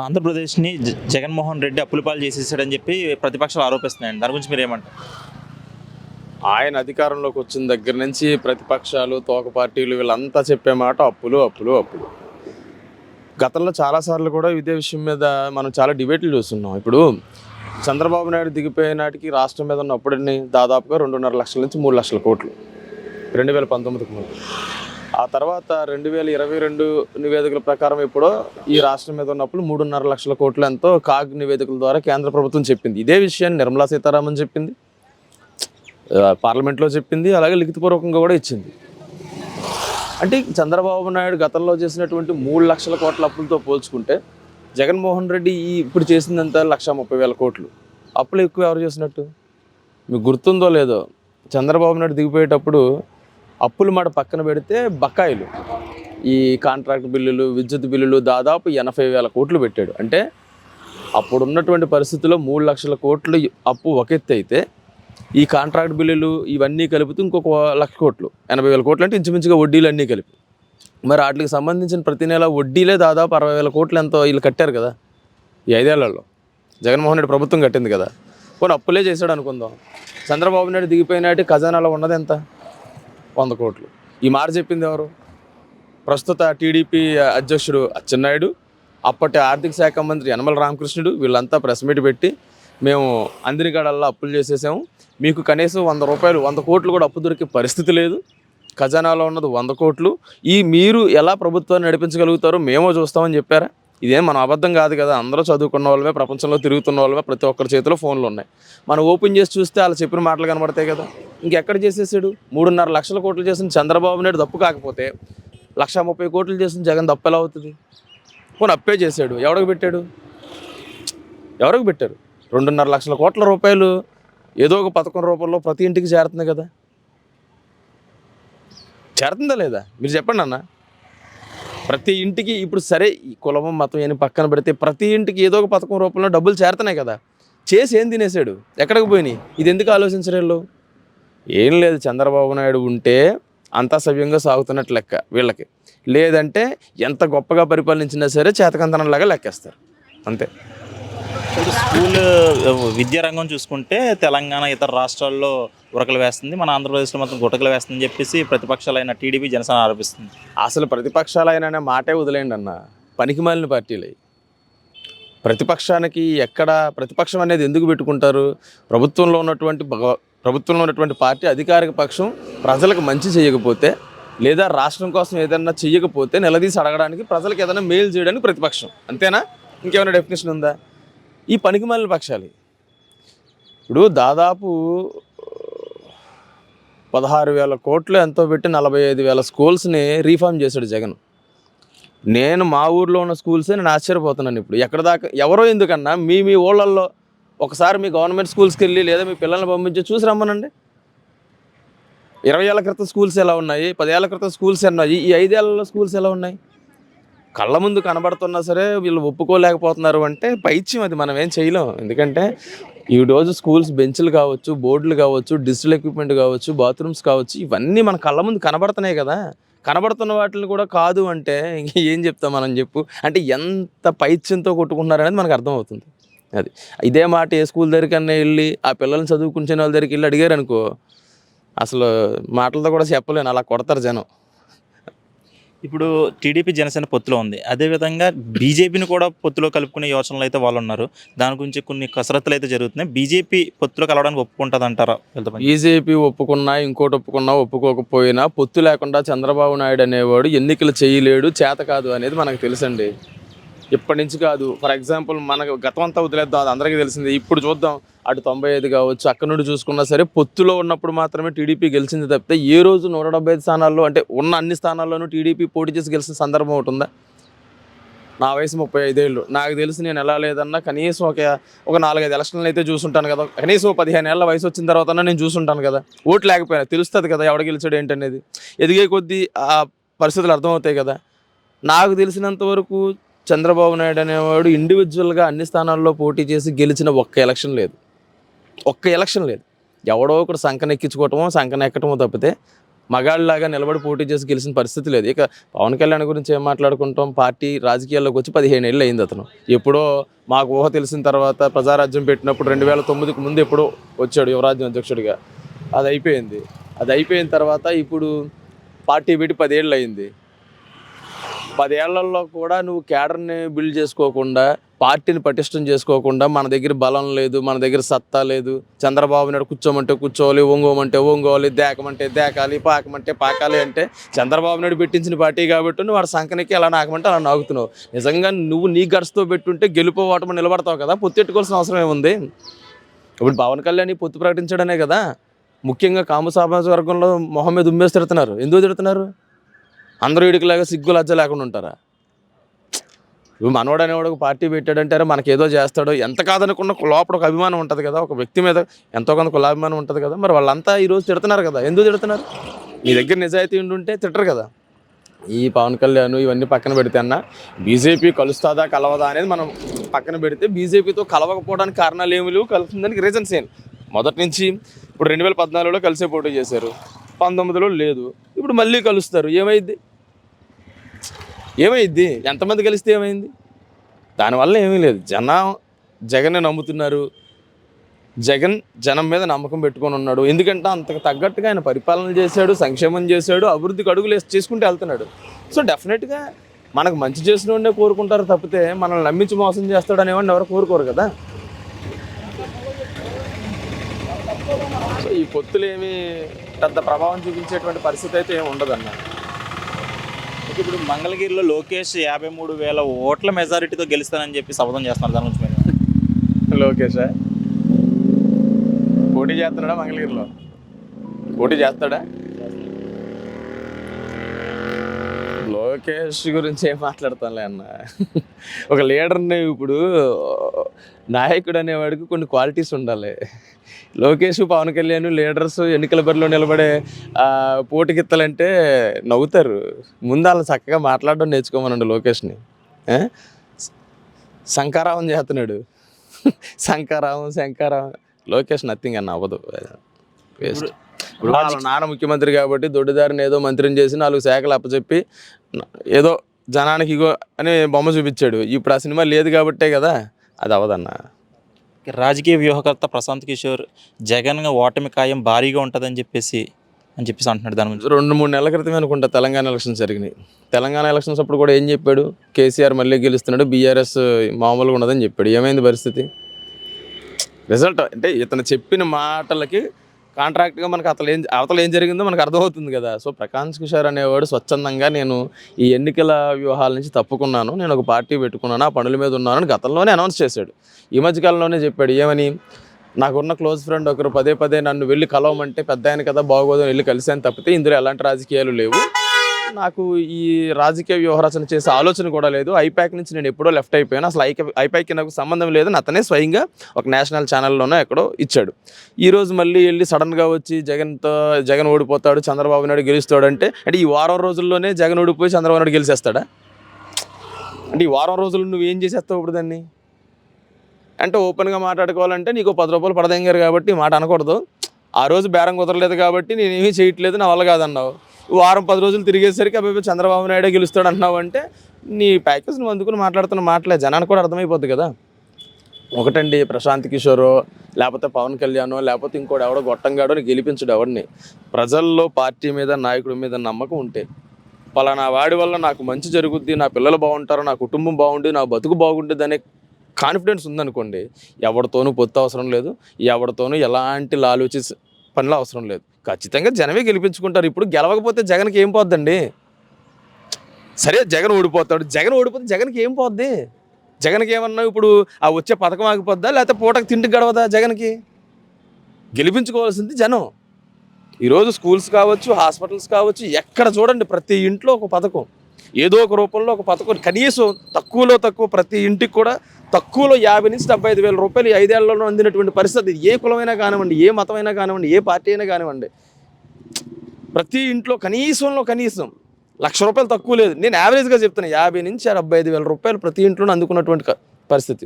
ఆంధ్రప్రదేశ్‌ని జగన్మోహన్ రెడ్డి అప్పుల పాలు చేసేసాడని చెప్పి ప్రతిపక్షాలు ఆరోపిస్తున్నాయండి. దాని గురించి మీరేమంటారు? ఆయన అధికారంలోకి వచ్చిన దగ్గర నుంచి ప్రతిపక్షాలు, తోక పార్టీలు వీళ్ళంతా చెప్పే మాట అప్పులు, అప్పులు, అప్పులు. గతంలో చాలాసార్లు కూడా ఇదే విషయం మీద మనం చాలా డిబేట్లు చూస్తున్నాం. ఇప్పుడు చంద్రబాబు నాయుడు దిగిపోయే నాటికి రాష్ట్రం మీద ఉన్న అప్పుడన్నీ దాదాపుగా 2.5 లక్షల నుంచి 3 లక్షల కోట్లు 2019కి ముందు. ఆ తర్వాత 2022 నివేదికల ప్రకారం ఎప్పుడో ఈ రాష్ట్రం మీద ఉన్న అప్పులు 3.5 లక్షల కోట్లు ఎంతో కాగ్ నివేదికల ద్వారా కేంద్ర ప్రభుత్వం చెప్పింది. ఇదే విషయాన్ని నిర్మలా సీతారామన్ చెప్పింది, పార్లమెంట్లో చెప్పింది, అలాగే లిఖితపూర్వకంగా కూడా ఇచ్చింది. అంటే చంద్రబాబు నాయుడు గతంలో చేసినటువంటి 3 లక్షల కోట్ల అప్పులతో పోల్చుకుంటే జగన్మోహన్ రెడ్డి ఇప్పుడు చేసిందంతా 1,30,000 కోట్లు. అప్పులు ఎక్కువ ఎవరు చేసినట్టు మీకు గుర్తుందో లేదో, చంద్రబాబు నాయుడు దిగిపోయేటప్పుడు అప్పుల మాట పక్కన పెడితే బకాయిలు, ఈ కాంట్రాక్ట్ బిల్లులు, విద్యుత్ బిల్లులు దాదాపు 80,000 కోట్లు పెట్టాడు. అంటే అప్పుడు ఉన్నటువంటి పరిస్థితుల్లో 3 లక్షల కోట్లు అప్పు ఒక ఎత్తు అయితే, ఈ కాంట్రాక్ట్ బిల్లులు ఇవన్నీ కలిపితే ఇంకొక 1,00,000 కోట్లు, 80,000 కోట్లు అంటే ఇంచుమించుగా వడ్డీలు అన్నీ కలిపి. మరి వాటికి సంబంధించిన ప్రతి నెల వడ్డీలే దాదాపు 60,000 కోట్లు ఎంతో వీళ్ళు కట్టారు కదా ఈ 5 ఏళ్లలో. జగన్మోహన్ రెడ్డి ప్రభుత్వం కట్టింది కదా. పోనీ అప్పులే చేశాడు అనుకుందాం. చంద్రబాబు నాయుడు దిగిపోయినట్టు ఖజానాలో ఉన్నది ఎంత? 100 కోట్లు. ఈ మాట చెప్పింది ఎవరు? ప్రస్తుత టీడీపీ అధ్యక్షుడు అచ్చెన్నాయుడు, అప్పటి ఆర్థిక శాఖ మంత్రి యనమల రామకృష్ణుడు, వీళ్ళంతా ప్రెస్ మీట్ పెట్టి మేము అందినిగడల్లో అప్పులు చేసేసాము, మీకు కనీసం 100 రూపాయలు 100 కోట్లు కూడా అప్పు దొరికే పరిస్థితి లేదు, ఖజానాలో ఉన్నది 100 కోట్లు, మీరు ఎలా ప్రభుత్వాన్ని నడిపించగలుగుతారో మేమో చూస్తామని చెప్పారా? ఇదేం మనం అబద్ధం కాదు కదా. అందరూ చదువుకున్న వాళ్ళమే, ప్రపంచంలో తిరుగుతున్న వాళ్ళమే, ప్రతి ఒక్కరి చేతిలో ఫోన్లు ఉన్నాయి. మనం ఓపెన్ చేసి చూస్తే వాళ్ళు చెప్పిన మాటలు కనబడతాయి కదా. ఇంకెక్కడ చేసేసాడు? 3.5 లక్షల కోట్లు చేసిన చంద్రబాబు నాయుడు తప్పు కాకపోతే 1,30,000 కోట్లు చేసిన జగన్ తప్పు ఎలా అవుతుంది? పోనీ అప్పే చేశాడు, ఎవరికి పెట్టాడు? ఎవరికి పెట్టారు? 2.5 లక్షల కోట్ల రూపాయలు ఏదో ఒక పథకం రూపంలో ప్రతి ఇంటికి చేరుతుంది కదా. చేరుతుందా లేదా మీరు చెప్పండి అన్న. ప్రతి ఇంటికి ఇప్పుడు సరే ఈ కులం మతం అని పక్కన పెడితే ప్రతి ఇంటికి ఏదో ఒక పథకం రూపంలో డబ్బులు చేరుతున్నాయి కదా. చేసి ఏం తినేసాడు? ఎక్కడికి పోయినాయి? ఇది ఎందుకు ఆలోచించరేళ్ళు? ఏం లేదు, చంద్రబాబు నాయుడు ఉంటే అంతా సవ్యంగా సాగుతున్నట్టు లెక్క వీళ్ళకి, లేదంటే ఎంత గొప్పగా పరిపాలించినా సరే చేతకంతనంలాగా లెక్కేస్తారు అంతే. స్కూల్ విద్యారంగం చూసుకుంటే తెలంగాణ ఇతర రాష్ట్రాల్లో ఉరకలు వేస్తుంది, మన ఆంధ్రప్రదేశ్లో మాత్రం గుటకలు వేస్తుందని చెప్పేసి ప్రతిపక్షాలైన టీడీపీ, జనసేన ఆరోపిస్తుంది. అసలు ప్రతిపక్షాలైనా మాటే వదిలేయండి అన్న, పనికిమాలిన పార్టీలు. ప్రతిపక్షానికి ఎక్కడ ప్రతిపక్షం అనేది ఎందుకు పెట్టుకుంటారు? ప్రభుత్వంలో ఉన్నటువంటి పార్టీ అధికారిక పక్షం ప్రజలకు మంచి చేయకపోతే, లేదా రాష్ట్రం కోసం ఏదైనా చెయ్యకపోతే నిలదీసి అడగడానికి, ప్రజలకు ఏదైనా మేలు చేయడానికి ప్రతిపక్షం, అంతేనా? ఇంకేమైనా డెఫినేషన్ ఉందా? ఈ పనికిమాలిన పక్షాలు ఇప్పుడు దాదాపు 16,000 కోట్లు ఎంతో పెట్టి 45,000 స్కూల్స్ని రీఫార్మ్ చేశాడు జగన్. నేను మా ఊర్లో ఉన్న స్కూల్సే నేను ఆశ్చర్యపోతున్నాను. ఇప్పుడు ఎక్కడ దాకా ఎవరో ఎందుకన్నా మీ ఊళ్ళల్లో ఒకసారి మీ గవర్నమెంట్ స్కూల్స్కి వెళ్ళి లేదా మీ పిల్లల్ని పంపించి చూసి రమ్మనండి. 20 ఏళ్ల క్రితం స్కూల్స్ ఎలా ఉన్నాయి, 10 ఏళ్ల క్రితం స్కూల్స్ ఉన్నాయి, ఈ 5 ఏళ్లలో స్కూల్స్ ఎలా ఉన్నాయి? కళ్ళ ముందు కనబడుతున్నా సరే వీళ్ళు ఒప్పుకోలేకపోతున్నారు అంటే పైచ్యం, అది మనం ఏం చేయలేం. ఎందుకంటే ఈరోజు స్కూల్స్ బెంచ్లు కావచ్చు, బోర్డులు కావచ్చు, డిజిటల్ ఎక్విప్మెంట్ కావచ్చు, బాత్రూమ్స్ కావచ్చు, ఇవన్నీ మన కళ్ళ ముందు కనబడుతున్నాయి కదా. కనబడుతున్న వాటిని కూడా కాదు అంటే ఏం చెప్తాం మనం చెప్పు. అంటే ఎంత పైత్యంతో కొట్టుకుంటున్నారు అనేది మనకు అర్థమవుతుంది. అది ఇదే మాట ఏ స్కూల్ దగ్గరికన్నా వెళ్ళి ఆ పిల్లల్ని చదువుకునే వాళ్ళ దగ్గరికి వెళ్ళి అడిగారు అనుకో, అసలు మాటలతో కూడా చెప్పలేను, అలా కొడతారు జనం. ఇప్పుడు టీడీపీ, జనసేన పొత్తులో ఉంది. అదేవిధంగా బీజేపీని కూడా పొత్తులో కలుపుకునే యోచనలు అయితే వాళ్ళు ఉన్నారు. దాని గురించి కొన్ని కసరత్తులు అయితే జరుగుతున్నాయి. బీజేపీ పొత్తులో కలవడానికి ఒప్పుకుంటుంది అంటారా? బీజేపీ ఒప్పుకున్నా, ఇంకోటి ఒప్పుకున్నా, ఒప్పుకోకపోయినా పొత్తు లేకుండా చంద్రబాబు నాయుడు అనేవాడు ఎన్నికలు చేయలేడు, చేత కాదు అనేది మనకు తెలుసండి. ఇప్పటి నుంచి కాదు. ఫర్ ఎగ్జాంపుల్ మనకు గతం అంతా వదిలేద్దాం, అది అందరికీ తెలిసింది. ఇప్పుడు చూద్దాం, అటు 95 కావచ్చు, అక్కడ నుండి చూసుకున్నా సరే పొత్తులో ఉన్నప్పుడు మాత్రమే టీడీపీ గెలిచింది తప్పితే ఏ రోజు 175 స్థానాల్లో, అంటే ఉన్న అన్ని స్థానాల్లోనూ టీడీపీ పోటీ చేసి గెలిచిన సందర్భం ఒకటి ఉందా? నా వయసు 35 ఏళ్ళు, నాకు తెలిసి నేను ఎలా లేదన్నా కనీసం ఒక 4-5 ఎలక్షన్లు అయితే చూసుంటాను కదా. కనీసం 15 ఏళ్ళ వయసు వచ్చిన తర్వాత నేను చూసుంటాను కదా. ఓటు లేకపోయినా తెలుస్తుంది కదా ఎవడ గెలిచాడు ఏంటనేది. ఎదిగే కొద్దీ ఆ పరిస్థితులు అర్థమవుతాయి కదా. నాకు తెలిసినంత వరకు చంద్రబాబు నాయుడు అనేవాడు ఇండివిజువల్గా అన్ని స్థానాల్లో పోటీ చేసి గెలిచిన ఒక్క ఎలక్షన్ లేదు. ఎవడో ఒకడు సంకన ఎక్కించుకోవటమో సంకన ఎక్కటమో తప్పితే మగాళ్ళలాగా నిలబడి పోటీ చేసి గెలిచిన పరిస్థితి లేదు. ఇక పవన్ కళ్యాణ్ గురించి ఏం మాట్లాడుకుంటాం, పార్టీ రాజకీయాల్లోకి వచ్చి 15 ఏళ్ళు అయింది అతను. ఎప్పుడో మాకు ఊహ తెలిసిన తర్వాత ప్రజారాజ్యం పెట్టినప్పుడు 2009కి ముందు ఎప్పుడో వచ్చాడు యువరాజ్యం అధ్యక్షుడిగా. అది అయిపోయింది. అది అయిపోయిన తర్వాత ఇప్పుడు పార్టీ పెట్టి 10 ఏళ్ళు అయింది. 10 ఏళ్లలో కూడా నువ్వు క్యాడర్ని బిల్డ్ చేసుకోకుండా, పార్టీని పటిష్టం చేసుకోకుండా, మన దగ్గర బలం లేదు, మన దగ్గర సత్తా లేదు, చంద్రబాబు నాయుడు కూర్చోమంటే కూర్చోవాలి, ఒంగోమంటే ఒంగోవాలి, దేకమంటే దేకాలి, పాకమంటే పాకాలి అంటే చంద్రబాబు నాయుడు పెట్టించిన పార్టీ కాబట్టి నువ్వు వాడు సంకనికి ఎలా నాకమంటే అలా నాకుతున్నావు. నిజంగా నువ్వు నీ గడుసుతో పెట్టుంటే గెలుపు ఓటమి నిలబడతావు కదా, పొత్తెట్టుకోవాల్సిన అవసరం ఏముంది? ఇప్పుడు పవన్ కళ్యాణ్ పొత్తు ప్రకటించడనే కదా ముఖ్యంగా కాము సామాజిక వర్గంలో మొహం మీద ఉమ్మేసి తిడుతున్నారు. ఎందుకు తిడుతున్నారు? అందరూ ఇడికిలాగా సిగ్గు లజ్జ లేకుండా ఉంటారా? ఇప్పుడు మనోడు అనేవాడు ఒక పార్టీ పెట్టాడంటే మనకేదో చేస్తాడో, ఎంత కాదనుకున్న లోపల ఒక అభిమానం ఉంటుంది కదా, ఒక వ్యక్తి మీద ఎంతో కొంత కులాభిమానం ఉంటుంది కదా. మరి వాళ్ళంతా ఈరోజు తిడుతున్నారు కదా, ఎందుకు తిడుతున్నారు? మీ దగ్గర నిజాయితీ ఉండుంటే తిట్టరు కదా. ఈ పవన్ కళ్యాణ్ ఇవన్నీ పక్కన పెడితే అన్న, బీజేపీ కలుస్తుందా కలవదా అనేది మనం పక్కన పెడితే, బీజేపీతో కలవకపోవడానికి కారణాలు ఏమి లేవు, కలుస్తుందానికి రీజన్స్ ఏం మొదటి నుంచి. ఇప్పుడు 2014లో కలిసే పోటీ చేశారు, 19లో లేదు, ఇప్పుడు మళ్ళీ కలుస్తారు. ఏమైద్ది? ఎంతమంది కలిస్తే ఏమైంది? దానివల్ల ఏమీ లేదు. జగన్ని నమ్ముతున్నారు. జనం మీద నమ్మకం పెట్టుకొని ఉన్నాడు. ఎందుకంటే అంతకు తగ్గట్టుగా ఆయన పరిపాలన చేశాడు, సంక్షేమం చేశాడు, అభివృద్ధికి అడుగులు చేసుకుంటూ వెళ్తున్నాడు. సో డెఫినెట్గా మనకు మంచి చేసిన వాడినే కోరుకుంటారు తప్పితే మనల్ని నమ్మించి మోసం చేస్తాడు అనేవాడిని ఎవరు కోరుకోరు కదా. సో ఈ పొత్తులు ఏమీ పెద్ద ప్రభావం చూపించేటువంటి పరిస్థితి అయితే ఏమి ఉండదన్న. ఇప్పుడు మంగళగిరిలో లోకేష్ 53,000 ఓట్ల మెజారిటీతో గెలుస్తానని చెప్పి శపథం చేస్తున్నారు. దాని గురించి మీరు లోకేషా పోటీ చేస్తున్నాడా? మంగళగిరిలో పోటీ చేస్తాడా? లోకేష్ గురించి ఏం మాట్లాడతానులే అన్న. ఒక లీడర్ని, ఇప్పుడు నాయకుడు అనేవాడికి కొన్ని క్వాలిటీస్ ఉండాలి. లోకేష్, పవన్ కళ్యాణ్ లీడర్స్ ఎన్నికల బరిలో నిలబడే పోటీకిత్తలంటే నవ్వుతారు. ముందు వాళ్ళు చక్కగా మాట్లాడడం నేర్చుకోమనండి లోకేష్ని. శంకారావం చేస్తున్నాడు, శంకారావం. లోకేష్ నథింగ్ అన్న, అవ్వదు, వేస్ట్. ఇప్పుడు వాళ్ళ నాన్న ముఖ్యమంత్రి కాబట్టి దొడ్డిదారిని ఏదో మంత్రిని చేసి 4 శాఖలు అప్పచెప్పి ఏదో జనానికి ఇగో అని బొమ్మ చూపించాడు. ఇప్పుడు ఆ సినిమా లేదు కాబట్టే కదా, అది అవ్వదన్న. రాజకీయ వ్యూహకర్త ప్రశాంత్ కిషోర్ జగన్ ఓటమి ఖాయం భారీగా ఉంటుందని చెప్పేసి అంటున్నాడు. దాని గురించి 2-3 నెలల క్రితమే అనుకుంటా తెలంగాణ ఎలక్షన్స్ జరిగినాయి. తెలంగాణ ఎలక్షన్స్ అప్పుడు కూడా ఏం చెప్పాడు? కేసీఆర్ మళ్ళీ గెలుస్తున్నాడు, బీఆర్ఎస్ మామూలుగా ఉండదని చెప్పాడు. ఏమైంది పరిస్థితి? రిజల్ట్ అంటే ఇతను చెప్పిన మాటలకి కాంట్రాక్ట్గా మనకు అవతల ఏం జరిగిందో మనకు అర్థమవుతుంది కదా. సో ప్రశాంత్ కిషోర్ అనేవాడు స్వచ్ఛందంగా నేను ఈ ఎన్నికల వ్యూహాల నుంచి తప్పుకున్నాను, నేను ఒక పార్టీ పెట్టుకున్నాను, ఆ పనుల మీద ఉన్నాను అని గతంలోనే అనౌన్స్ చేశాడు. ఈ మధ్యకాలంలోనే చెప్పాడు. ఏమని? నాకున్న క్లోజ్ ఫ్రెండ్ ఒకరు పదే నన్ను వెళ్ళి కలవమంటే పెద్ద ఆయన కదా బాగోదు వెళ్ళి కలిసాను తప్పితే ఇందులో ఎలాంటి రాజకీయాలు లేవు, నాకు ఈ రాజకీయ వ్యూహరచన చేసే ఆలోచన కూడా లేదు, ఐపాక్ నుంచి నేను ఎప్పుడో లెఫ్ట్ అయిపోయాను, అసలు ఐపాక్కి నాకు సంబంధం లేదని అతనే స్వయంగా ఒక నేషనల్ ఛానల్లోనే ఎక్కడో ఇచ్చాడు. ఈరోజు మళ్ళీ వెళ్ళి సడన్గా వచ్చి జగన్ ఓడిపోతాడు, చంద్రబాబు నాయుడు గెలుస్తాడు అంటే ఈ వారం రోజుల్లోనే జగన్ ఓడిపోయి చంద్రబాబు నాయుడు గెలిచేస్తాడా? అంటే ఈ వారం రోజులు నువ్వు ఏం చేసేస్తావు ఇప్పుడు దాన్ని? అంటే ఓపెన్గా మాట్లాడుకోవాలంటే నీకు 10 రూపాయలు పడదెంగారు కాబట్టి మాట అనకూడదు, ఆ రోజు బేరం కుదరలేదు కాబట్టి నేనేమీ చేయట్లేదు, నా వల్ల కాదన్నావు. వారం 10 రోజులు తిరిగేసరికి అబ్బాయి చంద్రబాబు నాయుడే గెలుస్తాడు అంటున్నావు అంటే నీ ప్యాకేజ్ నువ్వు అందుకుని మాట్లాడుతున్న మాటలే జనానికి కూడా అర్థమైపోద్ది కదా. ఒకటండి, ప్రశాంత్ కిషోరో లేకపోతే పవన్ కళ్యాణో లేకపోతే ఇంకోటి ఎవడో గొట్టంగాడో గెలిపించడు ఎవడిని. ప్రజల్లో పార్టీ మీద నాయకుడి మీద నమ్మకం ఉంటే, పలానా వాడి వల్ల నాకు మంచి జరుగుద్ది, నా పిల్లలు బాగుంటారు, నా కుటుంబం బాగుండి, నా బతుకు బాగుంటుంది అనే కాన్ఫిడెన్స్ ఉందనుకోండి, ఎవరితోనూ పొత్తు అవసరం లేదు, ఎవరితోనూ ఎలాంటి లాలూచి పనులు అవసరం లేదు, ఖచ్చితంగా జనమే గెలిపించుకుంటారు. ఇప్పుడు గెలవకపోతే జగన్కి ఏం పోద్దండి? సరే జగన్ ఓడిపోతాడు, ఓడిపోతే జగన్కి ఏం పోద్ది? జగన్కి ఏమన్నా ఇప్పుడు ఆ వచ్చే పథకం ఆగిపోద్దా, లేకపోతే పూటకి తిండికి గడవదా? జగన్కి గెలిపించుకోవాల్సింది జనం. ఈరోజు స్కూల్స్ కావచ్చు, హాస్పిటల్స్ కావచ్చు, ఎక్కడ చూడండి ప్రతి ఇంట్లో ఒక పథకం, ఏదో ఒక రూపంలో ఒక పథకం. కనీసం తక్కువలో తక్కువ ప్రతి ఇంటికి కూడా తక్కువలో 50 నుంచి 75,000 రూపాయలు 5 ఏళ్లలో అందినటువంటి పరిస్థితి. ఏ కులమైనా కానివ్వండి, ఏ మతమైనా కానివ్వండి, ఏ పార్టీ అయినా కానివ్వండి, ప్రతి ఇంట్లో కనీసం 1,00,000 రూపాయలు తక్కువ లేదు. నేను యావరేజ్గా చెప్తాను, 50 నుంచి 75,000 రూపాయలు ప్రతి ఇంట్లోనే అందుకున్నటువంటి పరిస్థితి.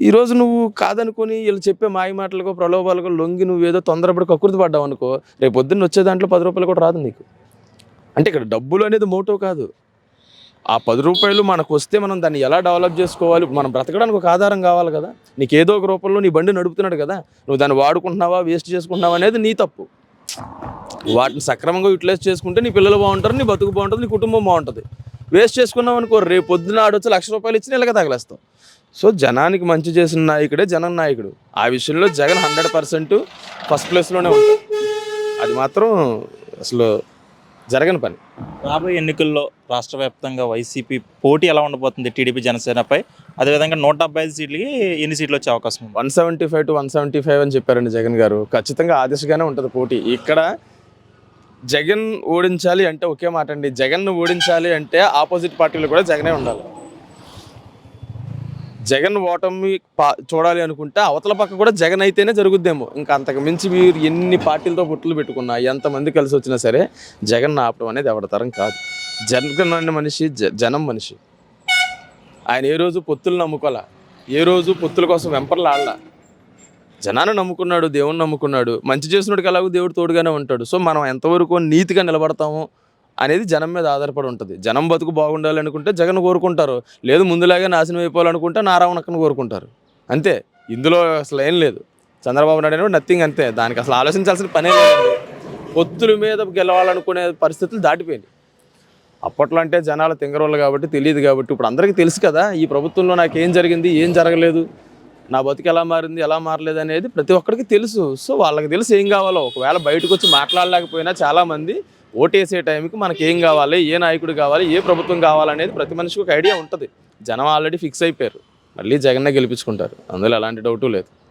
ఈరోజు నువ్వు కాదనుకొని వీళ్ళు చెప్పే మాయ మాటలకు ప్రలోభాలకు లొంగి నువ్వేదో తొందరపడి కక్కుర్తి పడ్డావు అనుకో, రేపు పొద్దున్న వచ్చే దాంట్లో 10 రూపాయలు కూడా రాదు నీకు. అంటే ఇక్కడ డబ్బులు అనేది మోటో కాదు. ఆ 10 రూపాయలు మనకు వస్తే మనం దాన్ని ఎలా డెవలప్ చేసుకోవాలి, మనం బ్రతకడానికి ఒక ఆధారం కావాలి కదా. నీకు ఏదో ఒక రూపంలో నీ బండి నడుపుతున్నాడు కదా, నువ్వు దాన్ని వాడుకుంటున్నావా వేస్ట్ చేసుకుంటున్నావా అనేది నీ తప్పు. వాటిని సక్రమంగా యూటిలైజ్ చేసుకుంటే నీ పిల్లలు బాగుంటారు, నీ బతుకు బాగుంటుంది, నీ కుటుంబం బాగుంటుంది. వేస్ట్ చేసుకున్నావు అనుకో, రేపు పొద్దున ఆడొచ్చి ₹1,00,000 ఇచ్చి నెలగా తగలేస్తావు. సో జనానికి మంచి చేసిన నాయకుడే జనం నాయకుడు. ఆ విషయంలో జగన్ 100% ఫస్ట్ ప్లేస్లోనే ఉంటాడు. అది మాత్రం అసలు జరగని పని. రాబోయే ఎన్నికల్లో రాష్ట్ర వ్యాప్తంగా వైసీపీ పోటీ ఎలా ఉండబోతుంది టీడీపీ జనసేనపై? అదేవిధంగా 175 సీట్లకి ఎన్ని సీట్లు వచ్చే అవకాశం ఉంది? 175 to 175 అని చెప్పారండి జగన్ గారు. ఖచ్చితంగా ఆ దిశగానే ఉంటుంది పోటీ. ఇక్కడ జగన్ ఓడించాలి అంటే ఒకే మాట అండి, జగన్ను ఓడించాలి అంటే ఆపోజిట్ పార్టీలు కూడా జగనే ఉండాలి. జగన్ ఓటమి చూడాలి అనుకుంటే అవతల పక్క కూడా జగన్ అయితేనే జరుగుద్దేమో. ఇంకా అంతకు మించి మీరు ఎన్ని పార్టీలతో పుట్టులు పెట్టుకున్నా, ఎంతమంది కలిసి వచ్చినా సరే జగన్ ఆపడం అనేది ఎవడతరం కాదు. జగన్ అనే మనిషి జనం మనిషి. ఆయన ఏ రోజు పొత్తులు నమ్ముకోలే, ఏ రోజు పొత్తుల కోసం వెంపర్లాడలా. జనాన్ని నమ్ముకున్నాడు, దేవుని నమ్ముకున్నాడు. మంచి చేసినోడికి ఎలాగో దేవుడు తోడుగానే ఉంటాడు. సో మనం ఎంతవరకు నీతిగా నిలబడతాము అనేది జనం మీద ఆధారపడి ఉంటుంది. జనం బతుకు బాగుండాలి అనుకుంటే జగన్ కోరుకుంటారు, లేదు ముందులాగే నాశనం అయిపోవాలనుకుంటే నారావణక్కను కోరుకుంటారు. అంతే, ఇందులో అసలు ఏం లేదు. చంద్రబాబు నాయుడు నథింగ్, అంతే. దానికి అసలు ఆలోచించాల్సిన పనే లేదండి. పొత్తుల మీద గెలవాలనుకునే పరిస్థితులు దాటిపోయింది. అప్పట్లో అంటే జనాలు తింగరోళ్ళు కాబట్టి తెలియదు కాబట్టి, ఇప్పుడు అందరికీ తెలుసు కదా ఈ ప్రభుత్వంలో నాకు ఏం జరిగింది, ఏం జరగలేదు, నా బతుకు ఎలా మారింది, ఎలా మారలేదు అనేది ప్రతి ఒక్కరికి తెలుసు. సో వాళ్ళకి తెలుసు ఏం కావాలో. ఒకవేళ బయటకు వచ్చి మాట్లాడలేకపోయినా చాలామంది ఓటేసే టైంకి మనకి ఏం కావాలి, ఏ నాయకుడు కావాలి, ఏ ప్రభుత్వం కావాలనేది ప్రతి మనిషికి ఒక ఐడియా ఉంటుంది. జనం ఆల్రెడీ ఫిక్స్ అయిపోయారు, మళ్ళీ జగన్నే గెలిపించుకుంటారు, అందులో ఎలాంటి డౌటు లేదు.